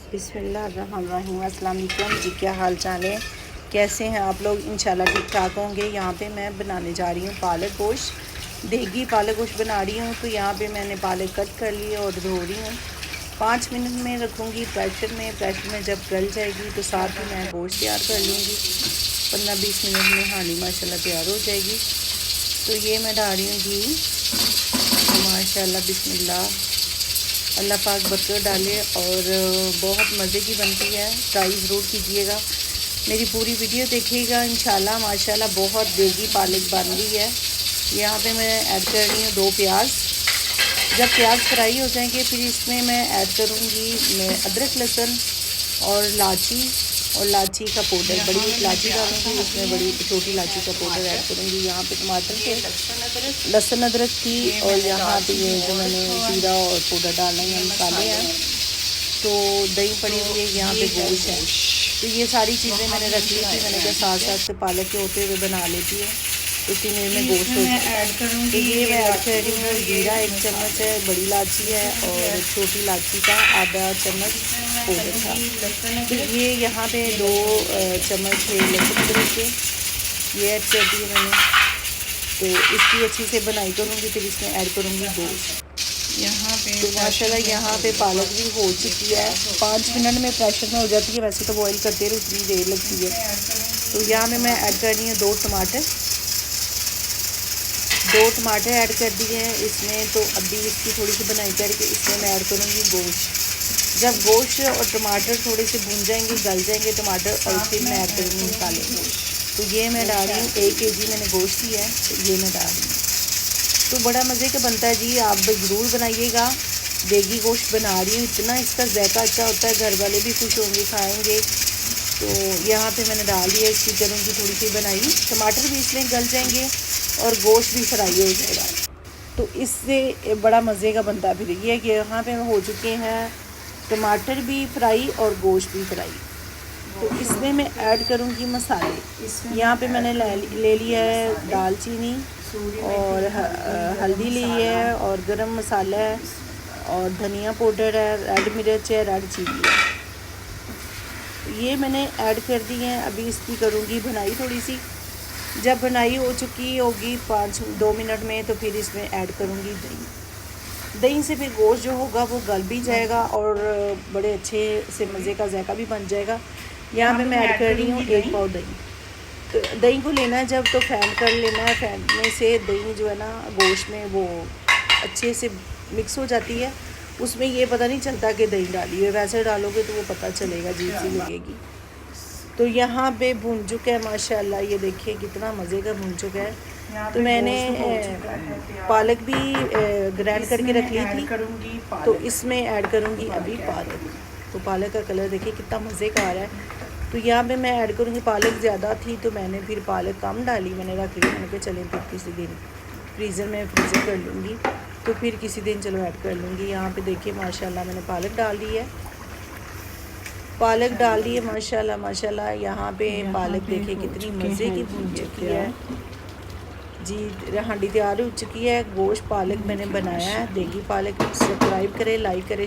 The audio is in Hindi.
बिस्मिल्लाहिर्रहमानिर्रहीम। अस्सलाम वालेकुम जी, क्या हाल चाल है, कैसे हैं आप लोग? इंशाल्लाह ठीक ठाक होंगे। यहाँ पे मैं बनाने जा रही हूँ पालक गोश्त, देगी पालक गोश्त बना रही हूँ। तो यहाँ पे मैंने पालक कट कर ली और धो रही हूँ। 5 मिनट में रखूँगी प्रेशर में जब गल जाएगी तो साथ ही मैं गोश्त तैयार कर लूँगी। 15-20 मिनट में हांडी माशाल्लाह तैयार हो जाएगी। तो ये मैं डाल रही हूँ घी, तो माशाल्लाह बिस्मिल्लाह, अल्लाह पाक बरकत डाले और बहुत मज़े की बनती है। ट्राई ज़रूर कीजिएगा, मेरी पूरी वीडियो देखिएगा इंशाल्लाह। माशाल्लाह बहुत देगी पालक बन रही है। यहाँ पे मैं ऐड कर रही हूँ 2 प्याज। जब प्याज फ्राई हो जाएंगे फिर इसमें मैं ऐड करूँगी अदरक लहसुन और लाची का पाउडर। बड़ी इलायची डालूँगी, इसमें बड़ी छोटी इलायची का पाउडर ऐड करूँगी। यहाँ पे टमाटर के लहसुन अदरक की, और यहाँ पे ये जो मैंने जीरा और पाउडर डालना है, मसाले हैं। तो दही पड़ी हुई है, यहाँ पे गोश्त है। तो ये सारी चीज़ें मैंने रख ली थी। मैंने कहा साथ साथ से पालक के होते हुए बना लेती है, उसी में गोश्त हो ऐड करूँगी। तो ये मैं ऐड कर रही हूँ जीरा 1 चम्मच है, बड़ी इलायची है और छोटी इलायची का आधा चम्मच पाउडर था। तो ये यहाँ पे 2 चम्मच लहसुन अदरक के ये ऐड कर दिए मैंने। तो इसकी अच्छी से बनाई करूँगी, फिर इसमें ऐड करूँगी गोश्त यहाँ पे। तो माशाल्लाह यहाँ पे पालक भी हो चुकी है। 5 मिनट में प्रेशर में हो जाती है, वैसे तो बॉईल करते रहो उतनी देर लगती है। तो यहाँ पे मैं ऐड कर रही हूँ 2 टमाटर ऐड कर दिए हैं इसमें। तो अभी इसकी थोड़ी सी बनाई करके इसमें मैं ऐड करूँगी गोश्त। जब गोश्त और टमाटर थोड़े से भून जाएंगे, गल जाएंगे टमाटर, और फिर मैं ऐड करूँगी मसाले। तो ये मैं डाल रही हूँ 1 kg मैंने गोश्त लिया है, तो ये मैं डाल रही हूँ। तो बड़ा मज़े का बनता है जी, आप ज़रूर बनाइएगा। देगी गोश्त बना रही हूँ, इतना इसका जायका अच्छा होता है, घर वाले भी खुश होंगे खाएँगे। तो यहाँ पे मैंने डाल दिया, इसकी करूँगी थोड़ी सी बनाई। टमाटर भी इसमें गल जाएंगे और गोश्त भी फ्राई हो जाएगा, तो इससे बड़ा मज़े का बनता है। फिर ये कि यहाँ पे हो चुके हैं टमाटर भी फ्राई और गोश्त भी फ्राई। तो इसमें मैं ऐड करूँगी मसाले। यहाँ पे मैंने ले लिया है दालचीनी और हल्दी ली है और गरम मसाला है और धनिया पाउडर है, रेड मिर्च है, रेड चिली है। ये मैंने ऐड कर दी है। अभी इसकी करूँगी भुनाई थोड़ी सी। जब भुनाई हो चुकी होगी 2 मिनट में, तो फिर इसमें ऐड करूँगी दही से फिर गोश्त जो होगा वो गल भी जाएगा और बड़े अच्छे से मज़े का जायका भी बन जाएगा। यहाँ पे मैं ऐड कर रही हूँ 1 पाव दही। तो दही को लेना है जब, तो फैन कर लेना है। फैनने से दही जो है ना गोश्त में वो अच्छे से मिक्स हो जाती है। उसमें ये पता नहीं चलता कि दही डाली है, वैसे डालोगे तो वो पता चलेगा, अजीब सी लगेगी। तो यहाँ पे भून चुका है माशाल्लाह, ये देखिए कितना मज़े का भून चुका है। तो मैंने पालक भी ग्राइंड करके रख ली थी, तो इसमें ऐड करूँगी अभी पालक। तो पालक का कलर देखिए कितना मज़े का आ रहा है। तो यहाँ पे मैं ऐड करूँगी, पालक ज़्यादा थी तो मैंने फिर पालक कम डाली, मैंने रख ली। मैंने कहा चलें फिर किसी दिन फ्रीज़र कर लूँगी, तो फिर किसी दिन चलो ऐड कर लूँगी। यहाँ पे देखिए माशाल्लाह मैंने पालक डाल दी है, माशाल्लाह। यहाँ पे पालक देखिए कितनी मज़े की भून चुकी है जी। हांडी तैयार हो चुकी है। गोश्त पालक मैंने बनाया है, देगी पालक। सब्सक्राइब करें, लाइक करें।